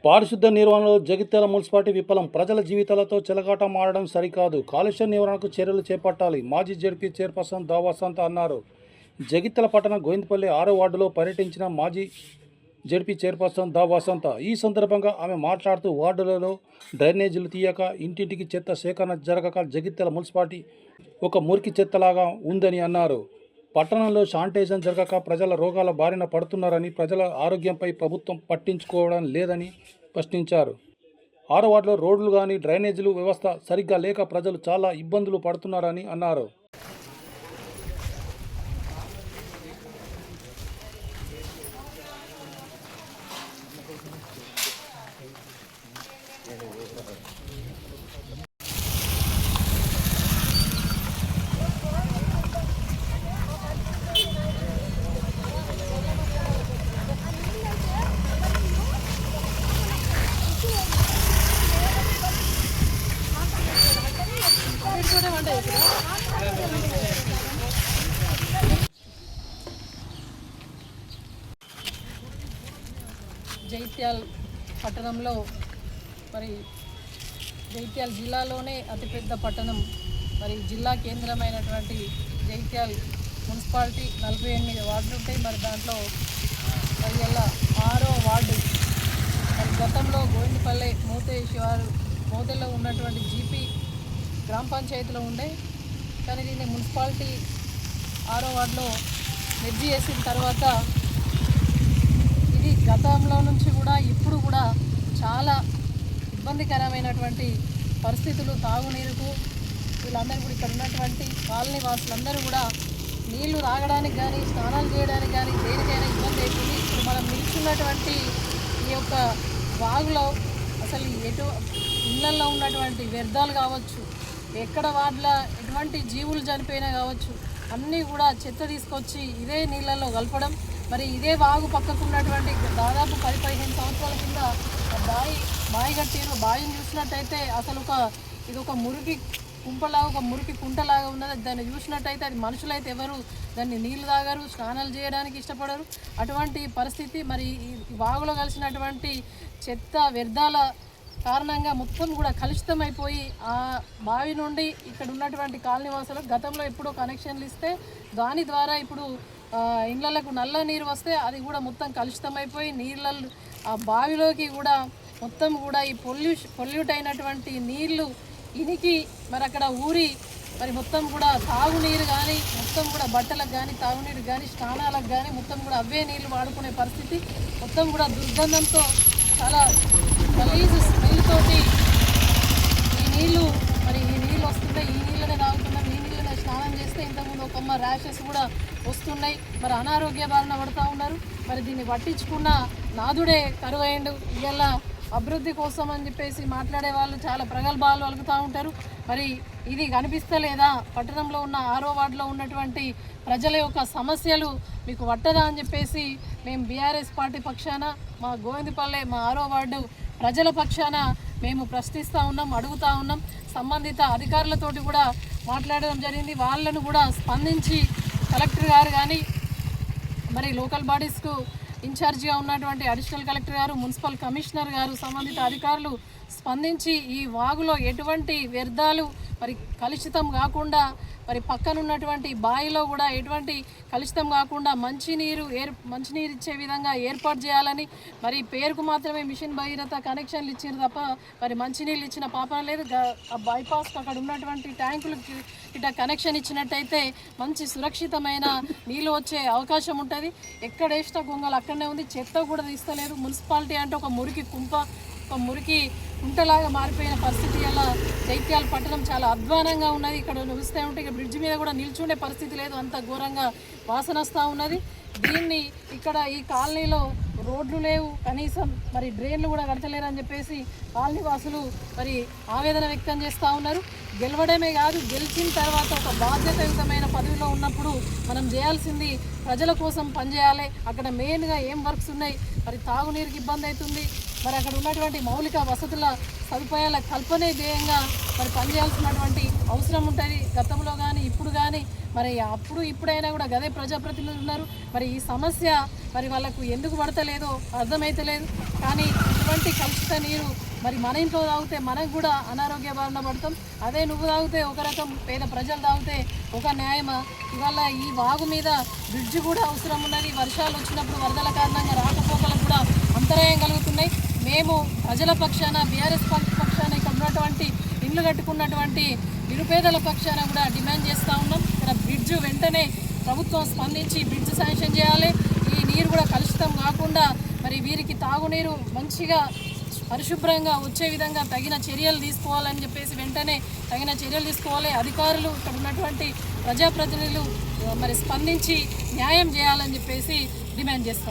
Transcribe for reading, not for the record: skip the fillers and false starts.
పారిశుద్ధ నిర్వహణలో జగిత్యాల మున్సిపాలిటీ విఫలం. ప్రజల జీవితాలతో చెలగాటం ఆడడం సరికాదు. కాలుష్య నివారణకు చర్యలు చేపట్టాలి. మాజీ జడ్పీ చైర్పర్సన్ దా వసంత అన్నారు. జగిత్యాల పట్టణ గోవిందపల్లి 6వ వార్డులో పర్యటించిన మాజీ జడ్పీ చైర్పర్సన్ దా వసంత ఈ సందర్భంగా ఆమె మాట్లాడుతూ వార్డులలో డ్రైనేజీలు తీయక, ఇంటింటికి చెత్త సేకరణ జరగక జగిత్యాల మున్సిపాలిటీ ఒక మురికి చెత్తలాగా ఉందని అన్నారు. పట్టణంలో శానిటైజేషన్ జరగక ప్రజల రోగాల బారిన పడుతున్నారని, ప్రజల ఆరోగ్యంపై ప్రభుత్వం పట్టించుకోవడం లేదని ప్రశ్నించారు. 6వ వార్డులో రోడ్లు కానీ డ్రైనేజీలు వ్యవస్థ సరిగ్గా లేక ప్రజలు చాలా ఇబ్బందులు పడుతున్నారని అన్నారు. జగిత్యాల పట్టణంలో మరి జగిత్యాల జిల్లాలోనే అతిపెద్ద పట్టణం మరి జిల్లా కేంద్రమైనటువంటి జగిత్యాల మున్సిపాలిటీ 48 వార్డులు ఉంటాయి. మరి దాంట్లో మరి ఇలా 6వ వార్డు మరి గతంలో గోవిందపల్లె మోతే శివారు మోతేలో ఉన్నటువంటి జీపీ గ్రామ పంచాయతీలో ఉండే, కానీ దీన్ని మున్సిపాలిటీ 6వ వార్డులో మెర్జీ చేసిన తర్వాత ఇది గతంలో నుంచి కూడా ఇప్పుడు కూడా చాలా ఇబ్బందికరమైనటువంటి పరిస్థితులు. తాగునీరుకు వీళ్ళందరూ కూడా ఇక్కడ ఉన్నటువంటి కాలనీ వాసులందరూ కూడా నీళ్లు తాగడానికి కానీ, స్నానాలు చేయడానికి కానీ దేనికైనా ఇబ్బంది అవుతుంది. ఇప్పుడు మనం నిల్చున్నటువంటి ఈ యొక్క వాగులో అసలు ఇళ్లలో ఉన్నటువంటి వ్యర్థాలు కావచ్చు, ఎక్కడ వాటిల ఎటువంటి జీవులు చనిపోయినా కావచ్చు, అన్నీ కూడా చెత్త తీసుకొచ్చి ఇదే నీళ్ళల్లో కలపడం. మరి ఇదే వాగు పక్కకు ఉన్నటువంటి దాదాపు 10-15 సంవత్సరాల కింద బావి కట్టారు. బావిని చూసినట్టయితే అసలు ఇది ఒక మురికి కుంపలాగా, ఒక మురికి కుంటలాగా ఉన్నది. దాన్ని చూసినట్టయితే అది మనుషులైతే ఎవరు దాన్ని నీళ్లు తాగరు, స్నానాలు చేయడానికి ఇష్టపడరు. అటువంటి పరిస్థితి. మరి ఈ వాగులో కలిసినటువంటి చెత్త వ్యర్థాల కారణంగా మొత్తం కూడా కలుషితమైపోయి ఆ బావి నుండి ఇక్కడ ఉన్నటువంటి కాలనీవాసులకు గతంలో ఎప్పుడో కనెక్షన్లు ఇస్తే దాని ద్వారా ఇప్పుడు ఇళ్లకు నల్ల నీరు వస్తే అది కూడా మొత్తం కలుషితమైపోయి నీళ్ళల్లో ఆ బావిలోకి కూడా మొత్తం కూడా ఈ పొల్యూట్ అయినటువంటి నీళ్లు ఇనికి మరి అక్కడ ఊరి మరి మొత్తం కూడా తాగునీరు కానీ, మొత్తం కూడా బట్టలకు కానీ, తాగునీరు కానీ, స్నానాలకు కానీ మొత్తం కూడా అవే నీళ్లు వాడుకునే పరిస్థితి. మొత్తం కూడా దుర్గంధంతో చాలా గలీజ్ స్మెల్ తోటి ఈ నీళ్లు వస్తున్నాయి. ఈ నీళ్ళనే తాగుతున్నాం, ఈ నీళ్ళనే స్నానం చేస్తే ఇంతకుముందు ఒక ర్యాషెస్ కూడా వస్తున్నాయి. మరి అనారోగ్య బారిన పడుతూ ఉన్నారు. మరి దీన్ని పట్టించుకున్న నాదుడే కరువైండు. ఇలా అభివృద్ధి కోసం అని చెప్పేసి మాట్లాడే వాళ్ళు చాలా ప్రగల్భాలు పలుకుతూ ఉంటారు. మరి ఇది కనిపిస్తలేదా? పట్టణంలో ఉన్న 6వ వార్డులో ఉన్నటువంటి ప్రజల యొక్క సమస్యలు మీకు పట్టదా అని చెప్పేసి మేము బీఆర్ఎస్ పార్టీ పక్షాన, మా గోవిందపల్లె మా 6వ వార్డు ప్రజల పక్షాన మేము ప్రశ్నిస్తూ ఉన్నాం, అడుగుతూ ఉన్నాం. సంబంధిత అధికారులతోటి కూడా మాట్లాడడం జరిగింది. వాళ్ళను కూడా స్పందించి కలెక్టర్ గారు కానీ, మరి లోకల్ బాడీస్కు ఇన్ఛార్జిగా ఉన్నటువంటి అడిషనల్ కలెక్టర్ గారు, మున్సిపల్ కమిషనర్ గారు, సంబంధిత అధికారులు స్పందించి ఈ వాగులో ఎటువంటి వ్యర్థాలు మరి కలుషితం కాకుండా, మరి పక్కనున్నటువంటి బావిలో కూడా ఎటువంటి కలుషితం కాకుండా మంచినీరు ఇచ్చే విధంగా ఏర్పాటు చేయాలని, మరి పేరుకు మాత్రమే మిషన్ భగీరథ కనెక్షన్లు ఇచ్చారు తప్ప మరి మంచినీళ్ళు ఇచ్చిన పాపన లేదు. ఆ బైపాస్ అక్కడ ఉన్నటువంటి ట్యాంకులకి ఇట్లా కనెక్షన్ ఇచ్చినట్టయితే మంచి సురక్షితమైన నీళ్ళు వచ్చే అవకాశం ఉంటుంది. ఎక్కడ వేసిన గొంగలు అక్కడనే ఉంది, చెత్త కూడా తీస్తలేదు. మున్సిపాలిటీ అంటే ఒక మురికి కుంటలాగా మారిపోయిన పరిస్థితి. అలా జగిత్యాల పట్టణం చాలా అధ్వానంగా ఉన్నది. ఇక్కడ చూస్తే ఉంటే ఇక బ్రిడ్జ్ మీద కూడా నిల్చుండే పరిస్థితి లేదు, అంత ఘోరంగా వాసన వస్తూ ఉన్నది. దీన్ని ఇక్కడ ఈ కాలనీలో రోడ్లు లేవు, కనీసం మరి డ్రైన్లు కూడా కడతలేరు అని చెప్పేసి కాలనీ వాసులు మరి ఆవేదన వ్యక్తం చేస్తూ ఉన్నారు. గెలవడమే కాదు, గెలిచిన తర్వాత ఒక బాధ్యతాయుతమైన పదవిలో ఉన్నప్పుడు మనం చేయాల్సింది ప్రజల కోసం పనిచేయాలి. అక్కడ మెయిన్గా ఏం వర్క్స్ ఉన్నాయి, మరి తాగునీరుకి ఇబ్బంది అవుతుంది, మరి అక్కడ ఉన్నటువంటి మౌలిక వసతుల సదుపాయాల కల్పనే ధ్యేయంగా మరి పనిచేయాల్సినటువంటి అవసరం ఉంటుంది. గతంలో కానీ ఇప్పుడు కానీ మరి ఇప్పుడైనా కూడా గదే ప్రజాప్రతినిధులు ఉన్నారు. మరి ఈ సమస్య మరి వాళ్ళకు ఎందుకు పడతలేదో అర్థమైతలేదు. కానీ ఇటువంటి కలుషిత నీరు మరి మన ఇంట్లో తాగితే మనకు కూడా అనారోగ్య బారిన పడతాం. అదే నువ్వు తాగితే ఒక రకం, పేద ప్రజలు తాగితే ఒక న్యాయమా? ఇవాళ ఈ వాగు మీద బ్రిడ్జ్ కూడా అవసరం ఉన్నది. వర్షాలు వచ్చినప్పుడు వరదల కారణంగా రాకపోకలకు కూడా అంతరాయం కలుగుతున్నాయి. మేము ప్రజల పక్షాన, బీఆర్ఎస్ పక్షాన, ఇక్కడ ఉన్నటువంటి ఇల్లు కట్టుకున్నటువంటి నిరుపేదల పక్షాన కూడా డిమాండ్ చేస్తూ ఉన్నాం. ఇక్కడ బ్రిడ్జ్ వెంటనే ప్రభుత్వం స్పందించి బ్రిడ్జ్ శాంక్షన్ చేయాలి. ఈ నీరు కూడా కలుషితం కాకుండా మరి వీరికి తాగునీరు మంచిగా పరిశుభ్రంగా వచ్చే విధంగా తగిన చర్యలు తీసుకోవాలని చెప్పేసి వెంటనే తగిన చర్యలు తీసుకోవాలి. అధికారులు, ఇక్కడ ఉన్నటువంటి ప్రజాప్రతినిధులు మరి స్పందించి న్యాయం చేయాలని చెప్పేసి డిమాండ్ చేస్తాం.